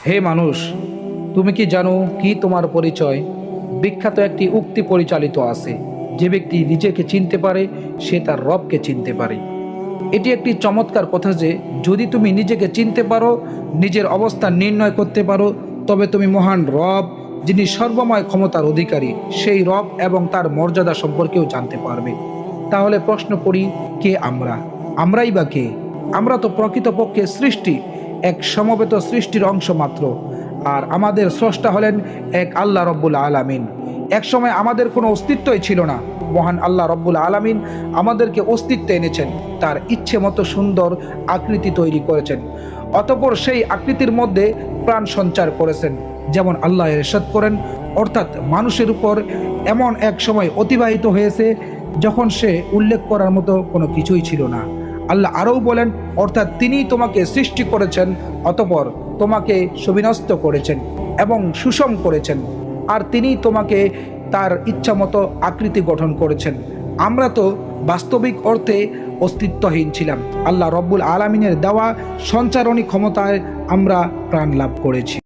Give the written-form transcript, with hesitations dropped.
হে মানুষ, তুমি কি জানো কি তোমার পরিচয়? বিখ্যাত একটি উক্তি পরিচালিত আছে, যে ব্যক্তি নিজেকে চিনতে পারে সে তার রবকে চিনতে পারে। এটি একটি চমৎকার কথা যে যদি তুমি নিজেকে চিনতে পারো, নিজের অবস্থান নির্ণয় করতে পারো, তবে তুমি মহান রব, যিনি সর্বময় ক্ষমতার অধিকারী, সেই রব এবং তার মর্যাদা সম্পর্কেও জানতে পারবে। তাহলে প্রশ্ন করি, কে আমরা? আমরাই বা কে? আমরা তো প্রকৃতপক্ষে সৃষ্টি, এক সমবেত সৃষ্টির অংশ মাত্র। আর আমাদের স্রষ্টা হলেন এক আল্লাহ রব্বুল আলামিন। এক সময় আমাদের কোনো অস্তিত্বই ছিল না, মহান আল্লাহ রব্বুল আলামিন আমাদেরকে অস্তিত্বে এনেছেন, তার ইচ্ছে মতো সুন্দর আকৃতি তৈরি করেছেন। অতঃপর সেই আকৃতির মধ্যে প্রাণ সঞ্চার করেছেন। যেমন আল্লাহ ইরশাদ করেন, অর্থাৎ মানুষের উপর এমন এক সময় অতিবাহিত হয়েছে যখন সে উল্লেখ করার মতো কোনো কিছুই ছিল না। আল্লাহ আরও বলেন, অর্থাৎ তিনিই তোমাকে সৃষ্টি করেছেন, অতঃপর তোমাকে সুবিন্যস্ত করেছেন এবং সুষম করেছেন, আর তিনিই তোমাকে তার ইচ্ছা মতো আকৃতি গঠন করেছেন। আমরা তো বাস্তবিক অর্থে অস্তিত্বহীন ছিলাম। আল্লাহ রব্বুল আলামিনের দেওয়া সঞ্চারণী ক্ষমতায় আমরা প্রাণ লাভ করেছি।